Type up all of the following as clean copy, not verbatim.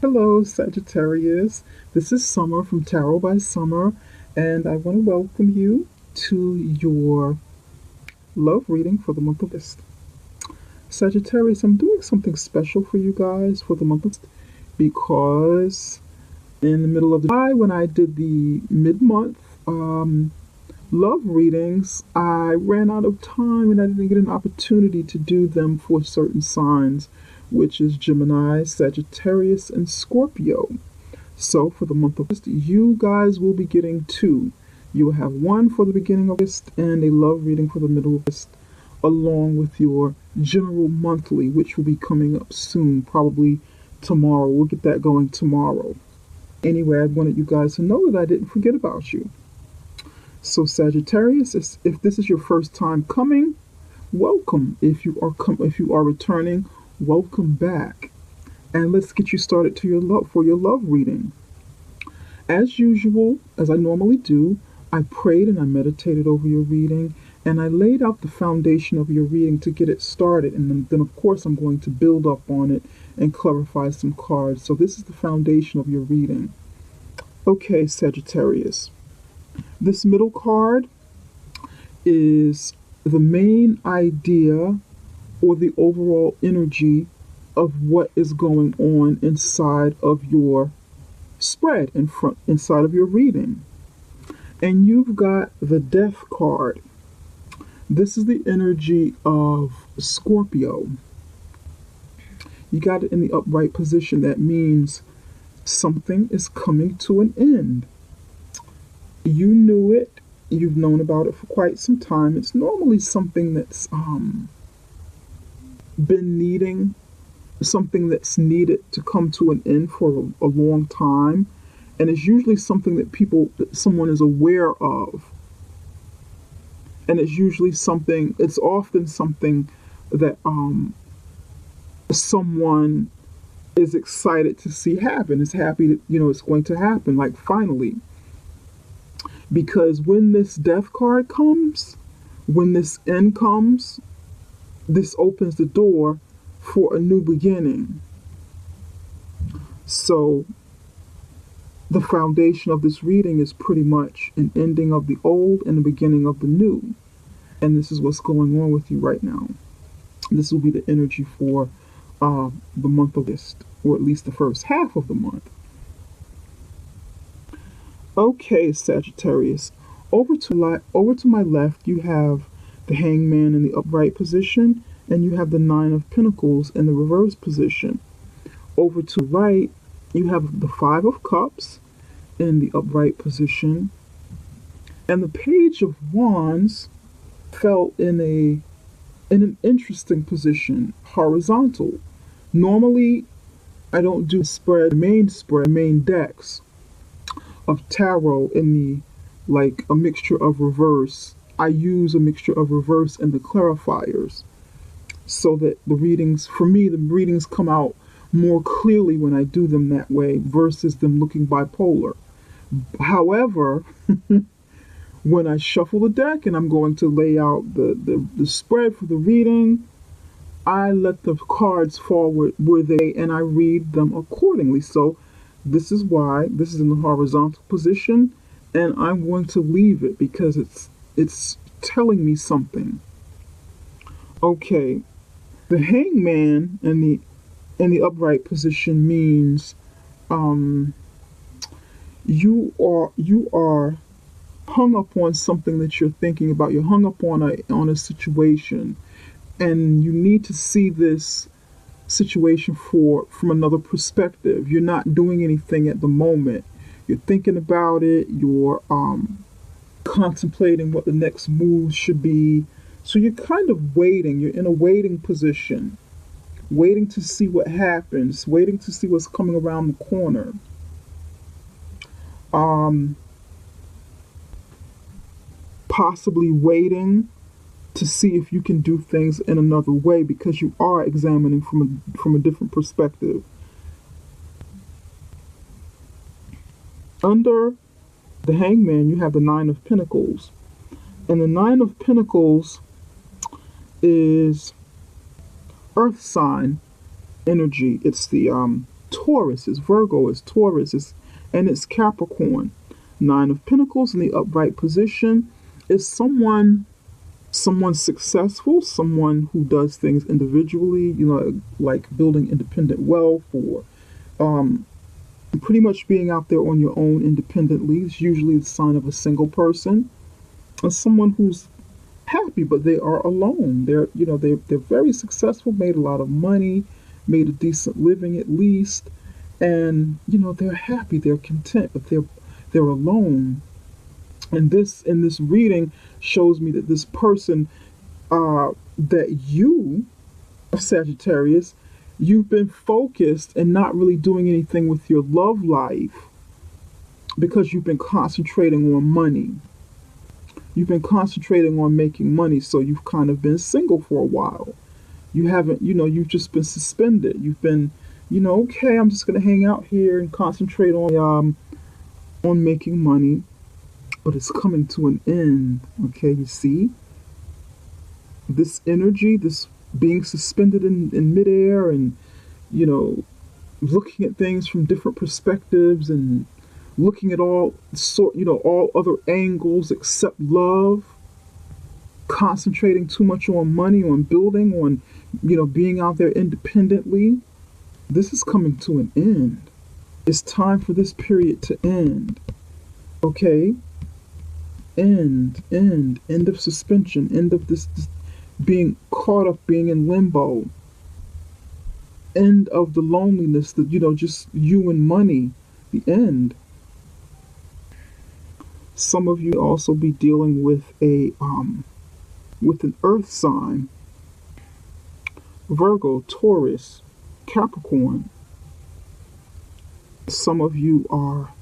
Hello, Sagittarius. This is Summer from Tarot by Summer, and I want to welcome you to your love reading for the month of August. Sagittarius, I'm doing something special for you guys for the month of August because in the middle of July, when I did the mid-month love readings, I ran out of time and I didn't get an opportunity to do them for certain signs, which is Gemini, Sagittarius, and Scorpio. So for the month of August, you guys will be getting two. You will have one for the beginning of August and a love reading for the middle of August, along with your general monthly, which will be coming up soon, probably tomorrow. We'll get that going tomorrow. Anyway, I wanted you guys to know that I didn't forget about you. So Sagittarius, if this is your first time coming, welcome. If you are returning, welcome back. And let's get you started to your love reading. As usual, as I normally do, I prayed and I meditated over your reading, and I laid out the foundation of your reading to get it started. And then of course, I'm going to build up on it and clarify some cards. So this is the foundation of your reading. Okay, Sagittarius. This middle card is the main idea or the overall energy of what is going on inside of your spread inside of your reading. And you've got the Death card. This is the energy of Scorpio. You got it in the upright position. That means something is coming to an end. You knew it. You've known about it for quite some time. It's normally something that's been needing, something that's needed to come to an end for a long time, and it's usually something that someone is aware of, and it's often something that someone is excited to see happen, is happy that it's going to happen, like finally. Because when this Death card comes, when this end comes, this opens the door for a new beginning. So the foundation of this reading is pretty much an ending of the old and the beginning of the new. And this is what's going on with you right now. This will be the energy for the month of August, or at least the first half of the month. Okay, Sagittarius. Over to my left, you have the Hangman in the upright position, and you have the Nine of Pentacles in the reverse position. Over to the right, you have the Five of Cups in the upright position, and the Page of Wands fell in an interesting position, horizontal. Normally, I don't do main decks of tarot in a mixture of reverse. I use a mixture of reverse and the clarifiers so that the readings come out more clearly when I do them that way versus them looking bipolar. However, when I shuffle the deck and I'm going to lay out the spread for the reading, I let the cards fall where they, and I read them accordingly. So this is why this is in the horizontal position, and I'm going to leave it because it's telling me something. Okay, the Hangman in the upright position means you are hung up on something that you're thinking about. You're hung up on a situation, and you need to see this situation from another perspective. You're not doing anything at the moment. You're thinking about it. You're contemplating what the next move should be. So you're kind of waiting. You're in a waiting position, waiting to see what happens, waiting to see what's coming around the corner. Possibly waiting to see if you can do things in another way because you are examining from a different perspective. Under the Hangman, you have the Nine of Pentacles. And the Nine of Pentacles is Earth sign energy. It's the Taurus, it's Virgo, it's Taurus, and it's Capricorn. Nine of Pentacles in the upright position is someone successful, someone who does things individually, like building independent wealth, or pretty much being out there on your own independently. Is usually the sign of a single person, and someone who's happy, but they are alone. They're very successful, made a lot of money, made a decent living at least, and they're happy, they're content, but they're alone. And this in this reading shows me that this person, that you, Sagittarius, you've been focused and not really doing anything with your love life because you've been concentrating on money. You've been concentrating on making money, so you've kind of been single for a while. You haven't, you've just been suspended. You've been, okay, I'm just going to hang out here and concentrate on making money, but it's coming to an end. Okay, you see? This energy, this being suspended in midair and, looking at things from different perspectives and looking at all other angles except love, concentrating too much on money, on building, on, being out there independently. This is coming to an end. It's time for this period to end. Okay? End of suspension, end of this being caught up, being in limbo, end of the loneliness, that just you and money, the end. Some of you also be dealing with with an earth sign: Virgo, Taurus, Capricorn. Some of you are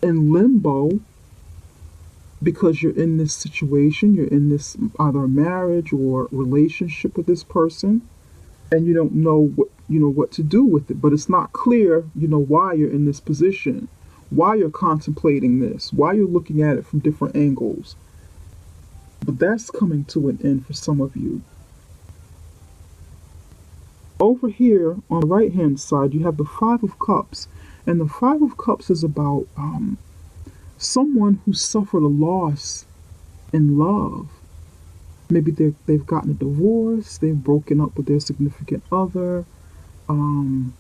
in limbo because you're in this situation, you're in this either marriage or relationship with this person, and you don't know what to do with it. But it's not clear, why you're in this position, why you're contemplating this, why you're looking at it from different angles. But that's coming to an end for some of you. Over here on the right hand side, you have the Five of Cups, and the Five of Cups is about someone who suffered a loss in love. Maybe they've gotten a divorce, they've broken up with their significant other, and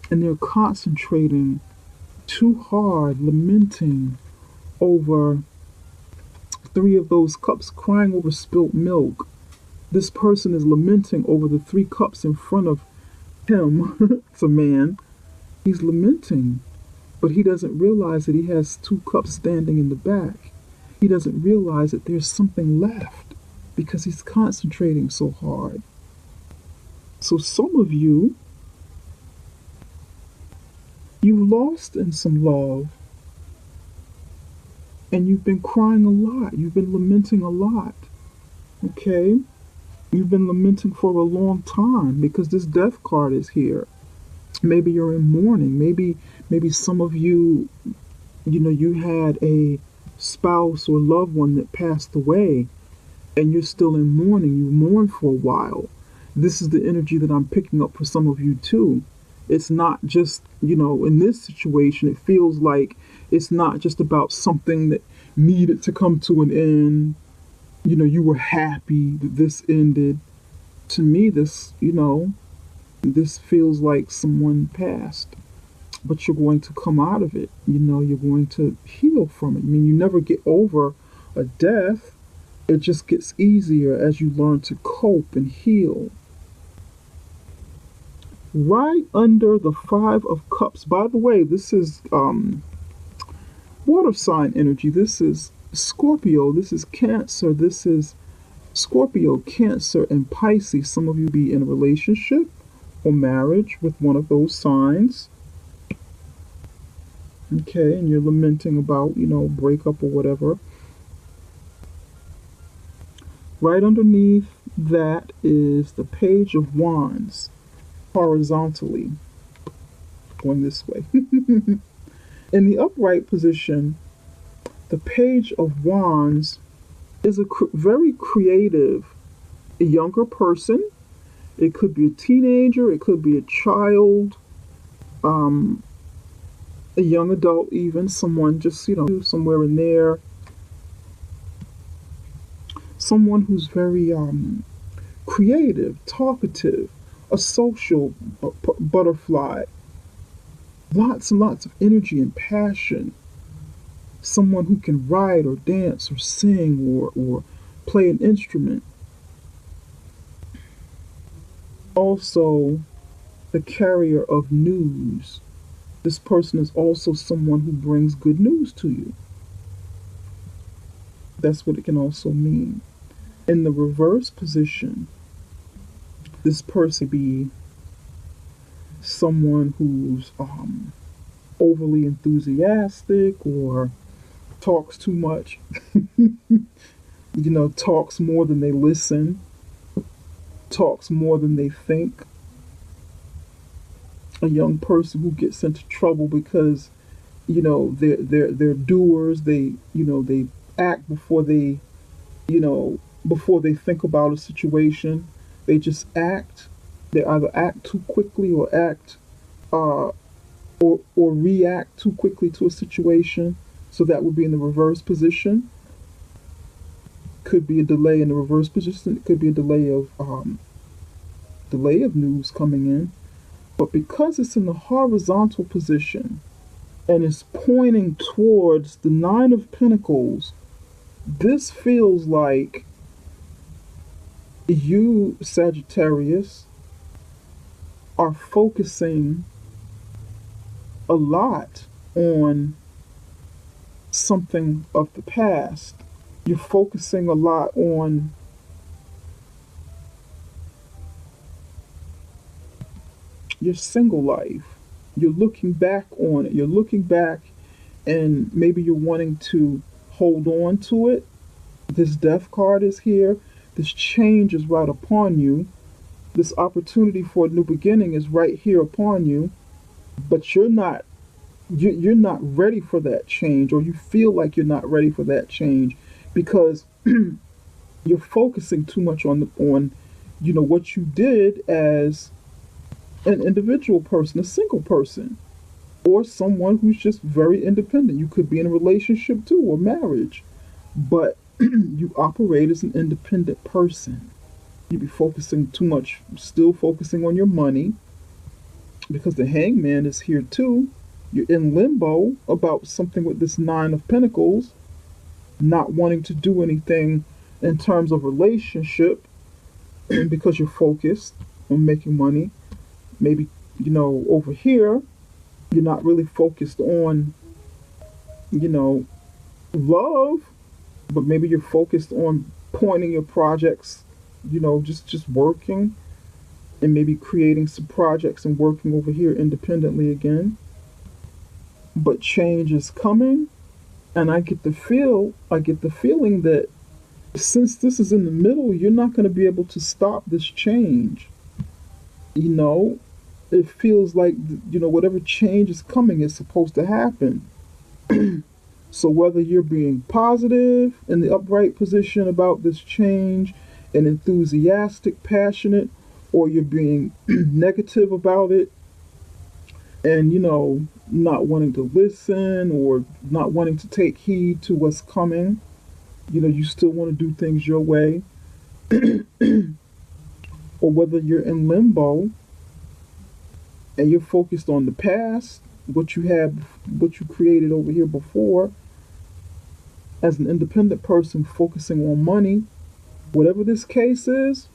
they're concentrating too hard, lamenting over three of those cups, crying over spilt milk. This person is lamenting over the three cups in front of him. It's a man. He's lamenting, but he doesn't realize that he has two cups standing in the back. He doesn't realize that there's something left because he's concentrating so hard. So some of you, you've lost in some love, and you've been crying a lot. You've been lamenting a lot. Okay? You've been lamenting for a long time because this death card is here. Maybe you're in mourning. Maybe some of you, you had a spouse or loved one that passed away, and you're still in mourning. You mourn for a while. This is the energy that I'm picking up for some of you too. It's not just, in this situation, it feels like it's not just about something that needed to come to an end. You were happy that this ended. To me, this feels like someone passed, but you're going to come out of it. You're going to heal from it. I mean, you never get over a death. It just gets easier as you learn to cope and heal. Right under the Five of Cups. By the way, this is water sign energy. This is Scorpio. This is Cancer. This is Scorpio, Cancer, and Pisces. Some of you be in a relationship or marriage with one of those signs. Okay, and you're lamenting about, breakup or whatever. Right underneath that is the Page of Wands, horizontally, going this way. In the upright position, the Page of Wands is a very creative, younger person. It could be a teenager, it could be a child, um, a young adult, even someone just, somewhere in there. Someone who's very creative, talkative, a social butterfly, lots and lots of energy and passion. Someone who can write or dance or sing or play an instrument. Also, the carrier of news. This person is also someone who brings good news to you. That's what it can also mean. In the reverse position, this person be someone who's overly enthusiastic or talks too much, talks more than they listen, talks more than they think. A young person who gets into trouble because, they're doers. They act before they think about a situation. They just act. They either act too quickly or act uh, or react too quickly to a situation. So that would be in the reverse position. Could be a delay in the reverse position. It could be a delay of news coming in. But because it's in the horizontal position and it's pointing towards the Nine of Pentacles, this feels like you, Sagittarius, are focusing a lot on something of the past. You're focusing a lot on your single life. You're looking back on it. You're looking back and maybe you're wanting to hold on to it. This death card is here. This change is right upon you. This opportunity for a new beginning is right here upon you. But you're not ready for that change, or you feel like you're not ready for that change because you're focusing too much on what you did as an individual person, a single person, or someone who's just very independent. You could be in a relationship too, or marriage, but you operate as an independent person. You be focusing too much, still focusing on your money, because the Hangman is here too. You're in limbo about something with this Nine of Pentacles, not wanting to do anything in terms of relationship because you're focused on making money. Maybe, over here, you're not really focused on, love, but maybe you're focused on pointing your projects, just working and maybe creating some projects and working over here independently again. But change is coming, and I get the feeling that since this is in the middle, you're not going to be able to stop this change. It feels like, whatever change is coming is supposed to happen. So whether you're being positive in the upright position about this change and enthusiastic, passionate, or you're being negative about it and, not wanting to listen or not wanting to take heed to what's coming, you still want to do things your way, or whether you're in limbo and you're focused on the past, what you created over here before, as an independent person focusing on money, whatever this case is,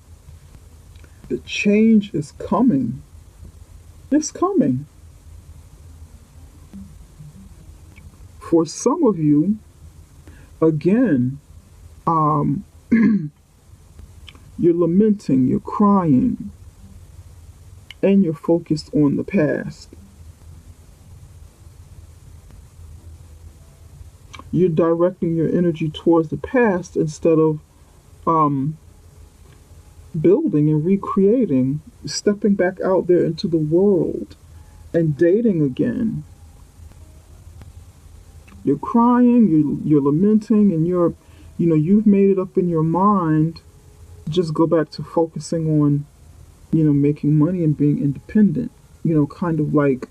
the change is coming. It's coming. For some of you, again, you're lamenting, you're crying, and you're focused on the past. You're directing your energy towards the past instead of building and recreating, stepping back out there into the world and dating again. You're crying, you're lamenting, and you've made it up in your mind. Just go back to focusing on making money and being independent. Kind of like,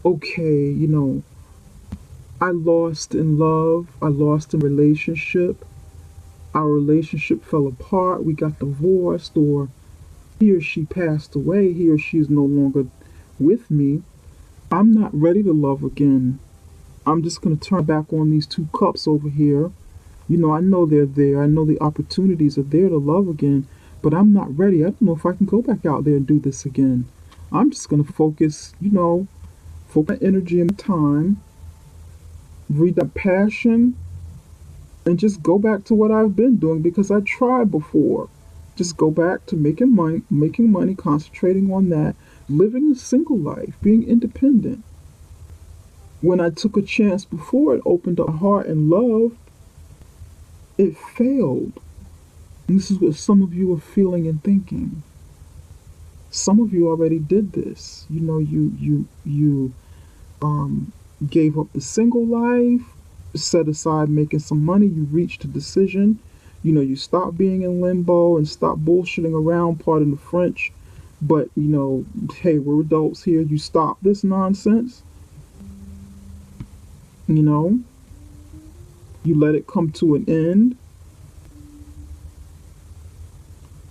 okay, I lost in love, I lost in relationship, our relationship fell apart, we got divorced, or he or she passed away, he or she is no longer with me. I'm not ready to love again. I'm just going to turn back on these two cups over here. I know they're there. I know the opportunities are there to love again, but I'm not ready. I don't know if I can go back out there and do this again. I'm just going to focus my energy and time, read that passion, and just go back to what I've been doing because I tried before. Just go back to making money, concentrating on that, living a single life, being independent. When I took a chance before, it opened up my heart and love. It failed. And this is what some of you are feeling and thinking. Some of you already did this. You gave up the single life, set aside making some money, you reached a decision. You stopped being in limbo and stopped bullshitting around, pardon the French. But, hey, we're adults here. You stop this nonsense. You let it come to an end.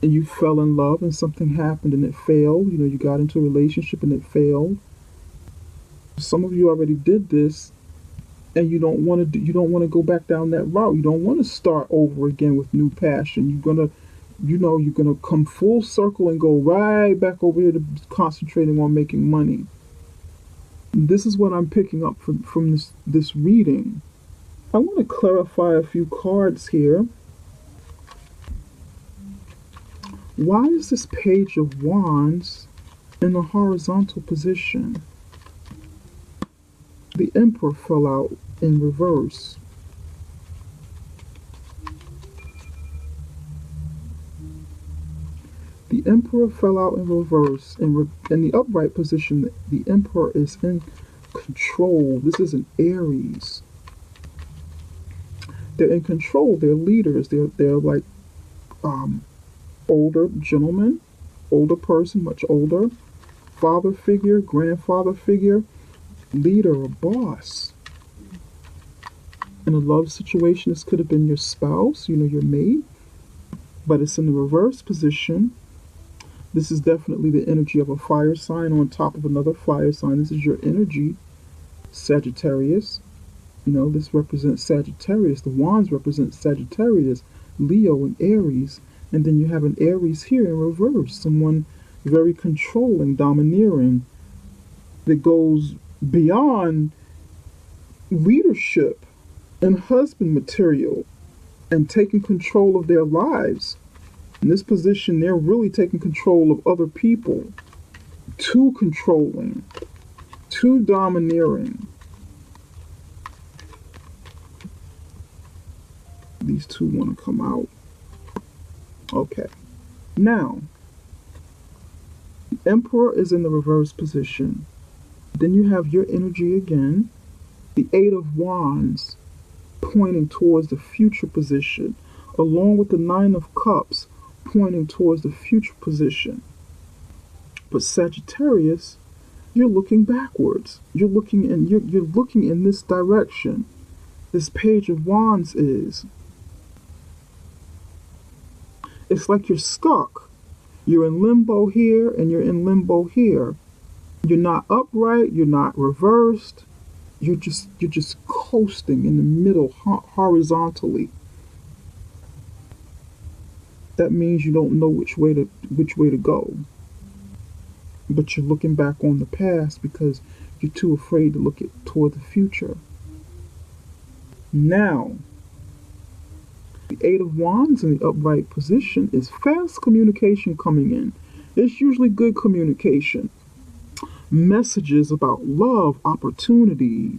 And you fell in love and something happened and it failed. You got into a relationship and it failed. Some of you already did this and you don't want to go back down that route. You don't want to start over again with new passion. You're gonna come full circle and go right back over here to concentrating on making money. This is what I'm picking up from this reading. I want to clarify a few cards here. Why is this Page of Wands in a horizontal position? The Emperor fell out in reverse. The Emperor fell out in reverse. In the upright position, the Emperor is in control. This is an Aries. They're in control. They're leaders. They're like older gentleman, older person, much older, father figure, grandfather figure, leader, a boss. In a love situation, this could have been your spouse, your mate, but it's in the reverse position. This is definitely the energy of a fire sign on top of another fire sign. This is your energy, Sagittarius. This represents Sagittarius. The wands represent Sagittarius, Leo, and Aries. And then you have an Aries here in reverse, someone very controlling, domineering, that goes beyond leadership and husband material and taking control of their lives. In this position, they're really taking control of other people. Too controlling, too domineering. These two want to come out. Okay. Now, the Emperor is in the reverse position. Then you have your energy again. The Eight of Wands pointing towards the future position, along with the Nine of Cups pointing towards the future position. But Sagittarius, you're looking backwards. You're looking in this direction. This Page of Wands is. It's like you're stuck. You're in limbo here and you're in limbo here. You're not upright, you're not reversed. You're just coasting in the middle horizontally. That means you don't know which way to go. But you're looking back on the past because you're too afraid to look toward the future. Now, the Eight of Wands in the upright position is fast communication coming in. It's usually good communication. Messages about love, opportunity,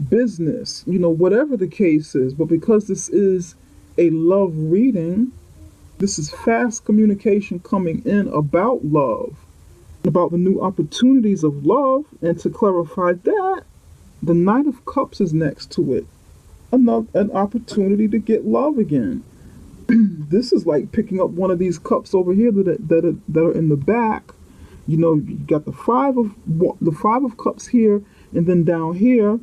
business, whatever the case is. But because this is a love reading, this is fast communication coming in about love, about the new opportunities of love. And to clarify that, the Knight of Cups is next to it. An opportunity to get love again. This is like picking up one of these cups over here that are in the back. You know, you got the 5 of cups here, and then down here,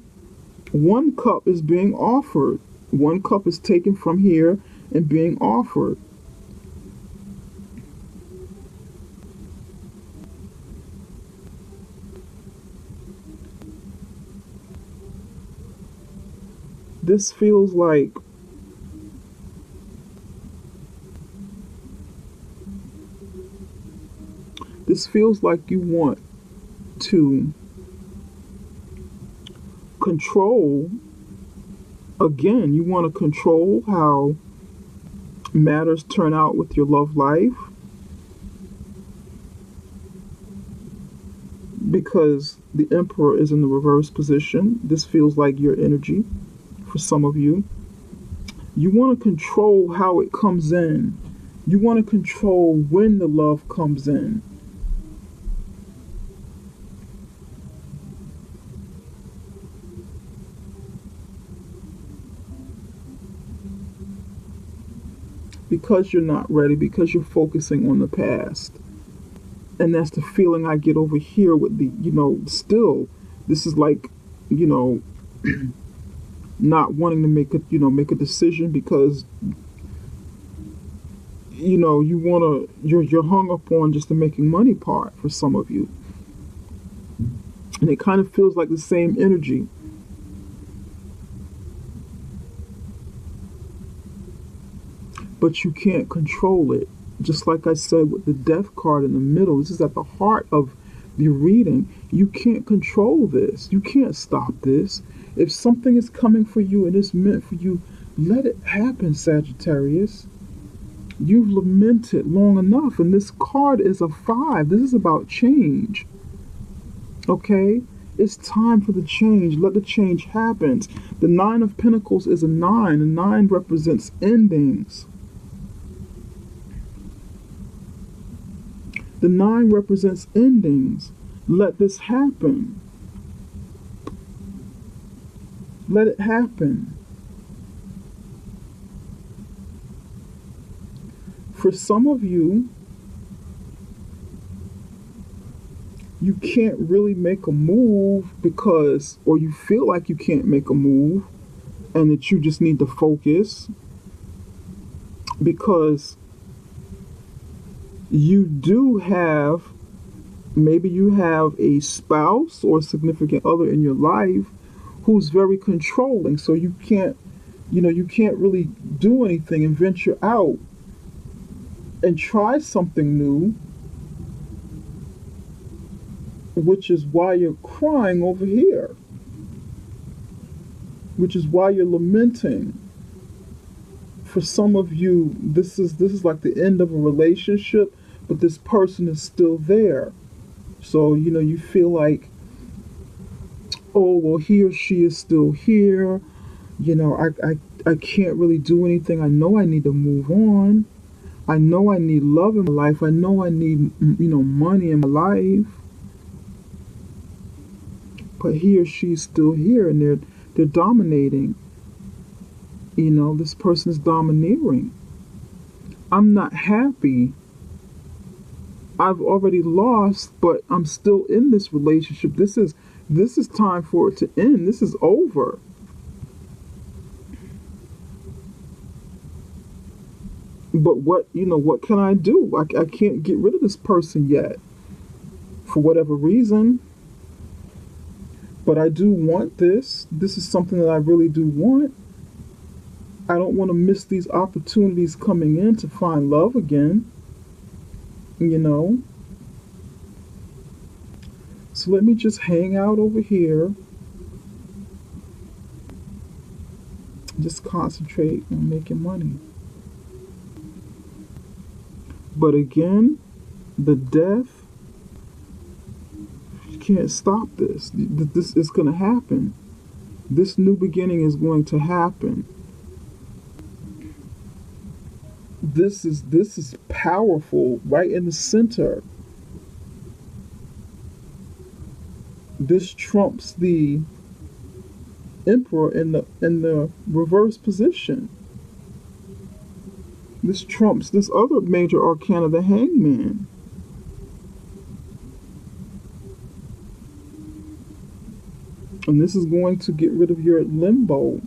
one cup is being offered. One cup is taken from here and being offered. This feels like you want to control. Again, you want to control how matters turn out with your love life, because the Emperor is in the reverse position. This feels like your energy for some of you. You want to control how it comes in. You want to control when the love comes in. Because you're not ready, because you're focusing on the past. And that's the feeling I get over here with the, still, this is like, you know, not wanting to make a decision because, you're hung up on just the making money part for some of you. And it kind of feels like the same energy. But you can't control it. Just like I said with the death card in the middle, this is at the heart of the reading. You can't control this. You can't stop this. If something is coming for you and it's meant for you, let it happen, Sagittarius. You've lamented long enough, and this card is a 5. This is about change. Okay? It's time for the change. Let the change happen. The 9 of Pentacles is a 9. The 9 represents endings. The 9 represents endings. Let this happen. Let it happen. For some of you, you can't really make a move or you feel like you can't make a move and that you just need to focus because maybe you have a spouse or a significant other in your life who's very controlling, so you can't really do anything and venture out and try something new, which is why you're crying over here, which is why you're lamenting. For some of you, this is like the end of a relationship, but this person is still there. So, you feel like, oh, well, he or she is still here. I can't really do anything. I know I need to move on. I know I need love in my life. I know I need, money in my life. But he or she's still here, and they're dominating. This person is domineering. I'm not happy. I've already lost, but I'm still in this relationship. This is time for it to end. This is over. But what can I do? I can't get rid of this person yet for whatever reason. But I do want this. This is something that I really do want. I don't want to miss these opportunities coming in to find love again. So let me just hang out over here. Just concentrate on making money. But again, the death, you can't stop this. This is going to happen. This new beginning is going to happen. This is powerful, right in the center. This trumps the Emperor in the reverse position. This trumps this other major arcana, the Hangman. And this is going to get rid of your limbo,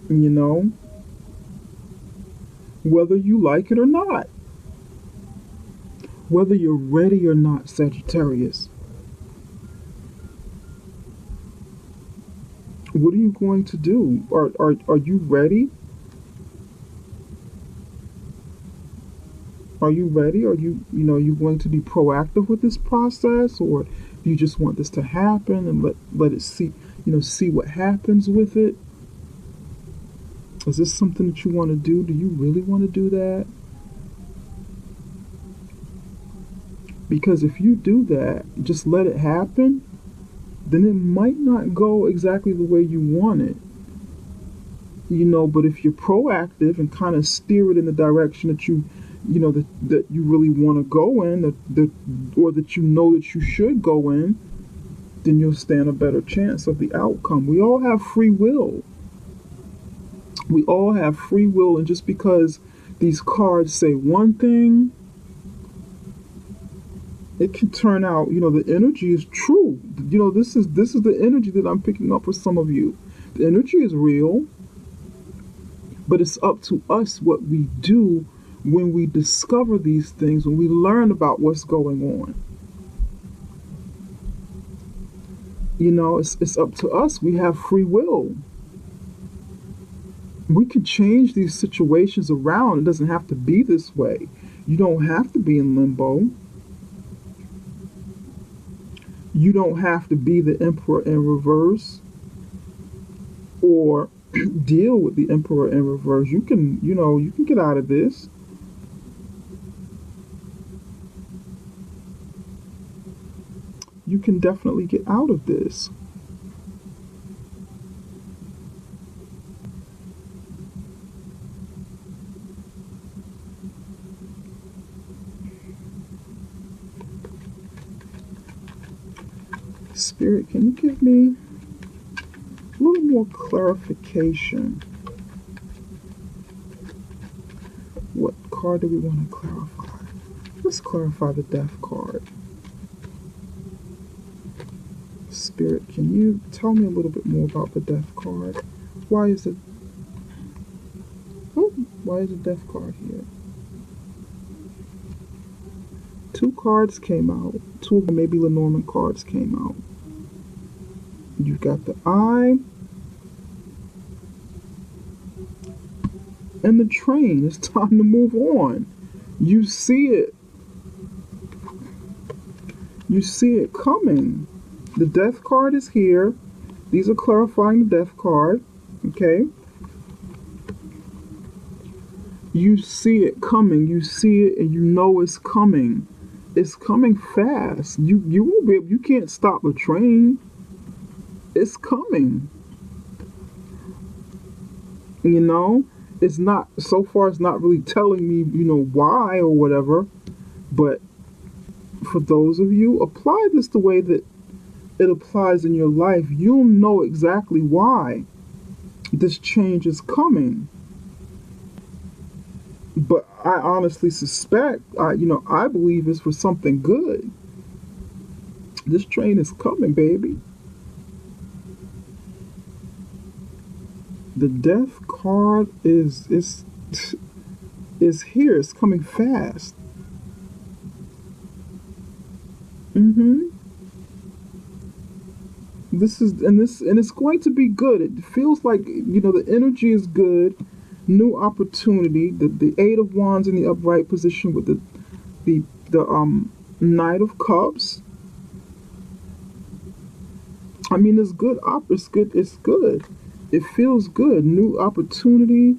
you know, whether you like it or not. Whether you're ready or not, Sagittarius. What are you going to do? Are you ready? Are you ready? Are you going to be proactive with this process, or do you just want this to happen and let it see what happens with it? Is this something that you want to do? Do you really want to do that? Because if you do that, just let it happen, then it might not go exactly the way you want it. But if you're proactive and kind of steer it in the direction that that you really want to go in, or that that you should go in, then you'll stand a better chance of the outcome. We all have free will. We all have free will, and just because these cards say one thing, it can turn out, the energy is true. This is the energy that I'm picking up for some of you. The energy is real, but it's up to us what we do when we discover these things, when we learn about what's going on. It's up to us. We have free will. We can change these situations around. It doesn't have to be this way. You don't have to be in limbo. You don't have to be the Emperor in reverse or deal with the Emperor in reverse. You can get out of this. You can definitely get out of this. Spirit, can you give me a little more clarification? What card do we want to clarify? Let's clarify the Death card. Spirit, can you tell me a little bit more about the Death card? Why is the Death card here? Two cards came out. Two of the maybe Lenormand cards came out. You've got the Eye and the Train. It's time to move on. You see it. You see it coming. The Death card is here. These are clarifying the Death card. Okay? You see it coming. You see it and you know it's coming. It's coming fast. You won't be able, you can't stop a train. It's coming. It's not, so far it's not really telling me, why or whatever. But for those of you, apply this the way that it applies in your life. You'll know exactly why this change is coming. But I honestly suspect, I believe it's for something good. This train is coming, baby. The Death card is here. It's coming fast. This is and it's going to be good. It feels like the energy is good. New opportunity. The Eight of Wands in the upright position with the Knight of Cups. I mean, it's good. It's good. It's good. It feels good. New opportunity.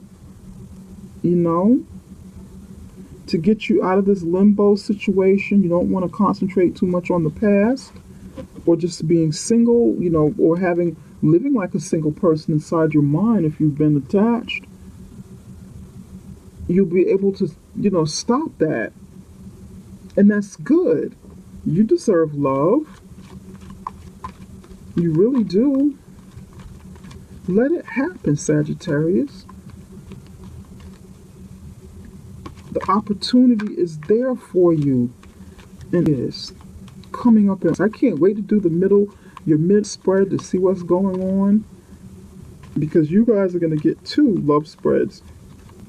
To get you out of this limbo situation. You don't want to concentrate too much on the past, or just being single. Or living like a single person inside your mind if you've been attached. You'll be able to, stop that. And that's good. You deserve love. You really do. Let it happen, Sagittarius. The opportunity is there for you. And it is coming up. I can't wait to do your mid spread to see what's going on. Because you guys are going to get 2 love spreads.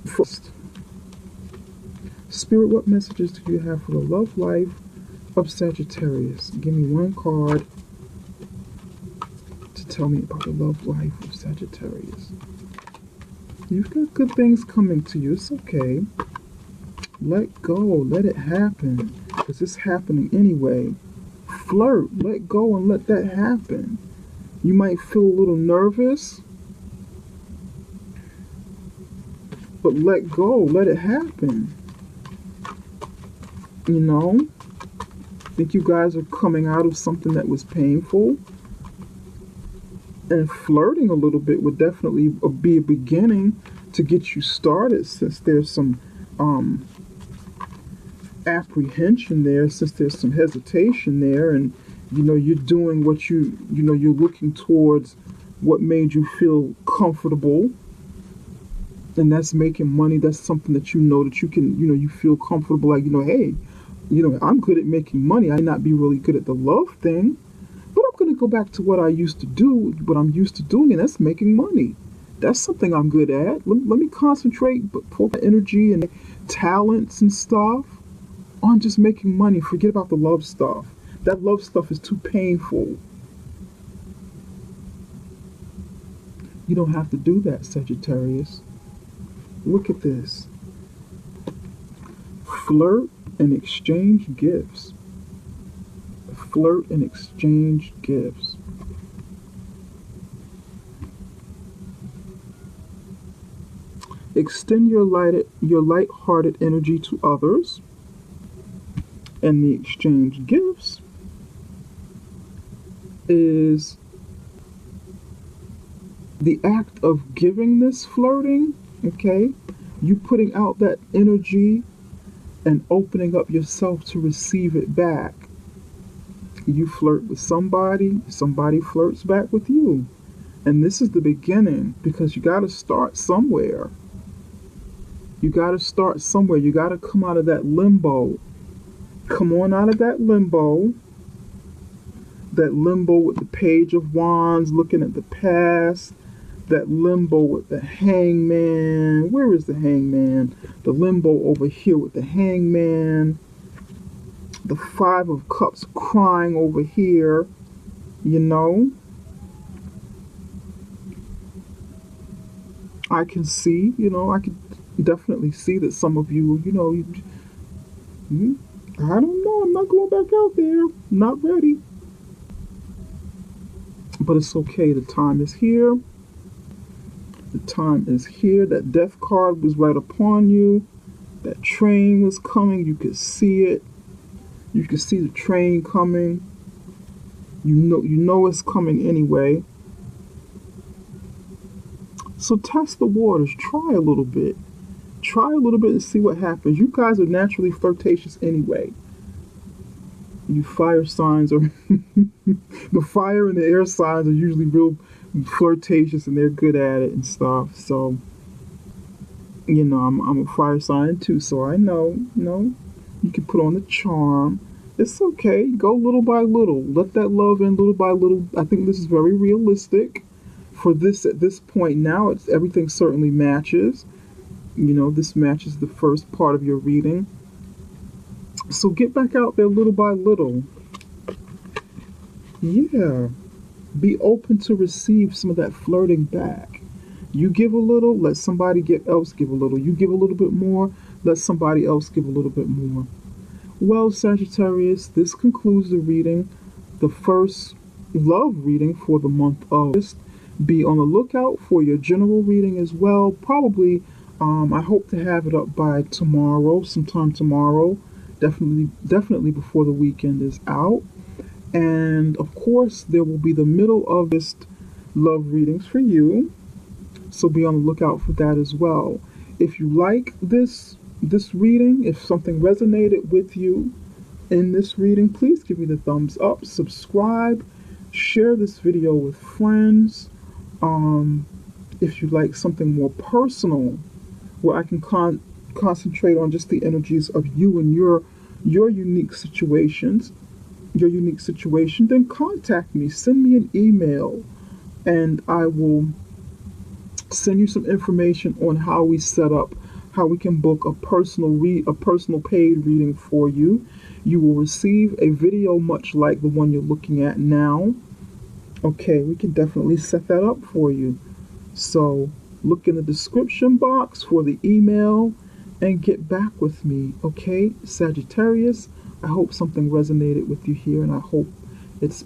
First, Spirit, what messages do you have for the love life of Sagittarius? Give me 1 card to tell me about the love life of Sagittarius. You've got good things coming to you. It's okay. Let go. Let it happen. Because it's happening anyway. Flirt. Let go and let that happen. You might feel a little nervous. But let go. Let it happen. You know? I think you guys are coming out of something that was painful. And flirting a little bit would definitely be a beginning to get you started, since there's some apprehension there, since there's some hesitation there, and you're doing what you're looking towards what made you feel comfortable, and that's making money. That's something that that you can, you feel comfortable, like, hey, I'm good at making money. I may not be really good at the love thing, but I'm going to go back to what I used to do, what I'm used to doing, and that's making money. That's something I'm good at. Let me concentrate, but put my energy and talents and stuff on just making money. Forget about the love stuff. That love stuff is too painful. You don't have to do that, Sagittarius. Look at this. Flirt and exchange gifts. Flirt and exchange gifts. Extend your light-hearted energy to others. And the exchange gifts is the act of giving this flirting, okay? You putting out that energy and opening up yourself to receive it back. You flirt with somebody flirts back with you. And this is the beginning, because you got to start somewhere. You got to start somewhere. You got to come out of that limbo. Come on out of that limbo. That limbo with the Page of Wands, looking at the past. That limbo with the Hangman. Where is the Hangman? The limbo over here with the Hangman. The 5 of Cups crying over here. I can see, I can definitely see that some of you, I don't know, I'm not going back out there. Not ready. But it's okay. The time is here. The time is here. That Death card was right upon you. That train was coming. You could see it. You could see the train coming. You know it's coming anyway. So test the waters. Try a little bit. Try a little bit and see what happens. You guys are naturally flirtatious anyway. You fire signs are the fire and the air signs are usually real flirtatious, and they're good at it and stuff. So I'm a fire sign too, so I know, you can put on the charm. It's okay. Go little by little. Let that love in little by little. I think this is very realistic for this at this point now. Everything certainly matches. This matches the first part of your reading. So get back out there little by little. Yeah. Be open to receive some of that flirting back. You give a little, let somebody else give a little. You give a little bit more, let somebody else give a little bit more. Well, Sagittarius, this concludes the reading, the first love reading for the month of August. Be on the lookout for your general reading as well. Probably, I hope to have it up by tomorrow, sometime tomorrow. Definitely before the weekend is out. And of course, there will be the middle August love readings for you. So be on the lookout for that as well. If you like this reading, if something resonated with you in this reading, please give me the thumbs up, subscribe, share this video with friends. If you like something more personal, where I can concentrate on just the energies of you and your unique situations, your unique situation, then contact me. Send me an email, and I will send you some information on how we set up, how we can book a personal paid reading for you. You will receive a video much like the one you're looking at now. Okay, we can definitely set that up for you. So look in the description box for the email and get back with me. Okay, Sagittarius, I hope something resonated with you here, and I hope this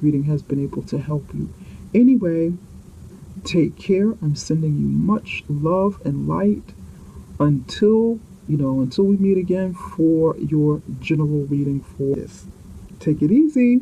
reading has been able to help you. Anyway, take care. I'm sending you much love and light until until we meet again for your general reading for this. Take it easy.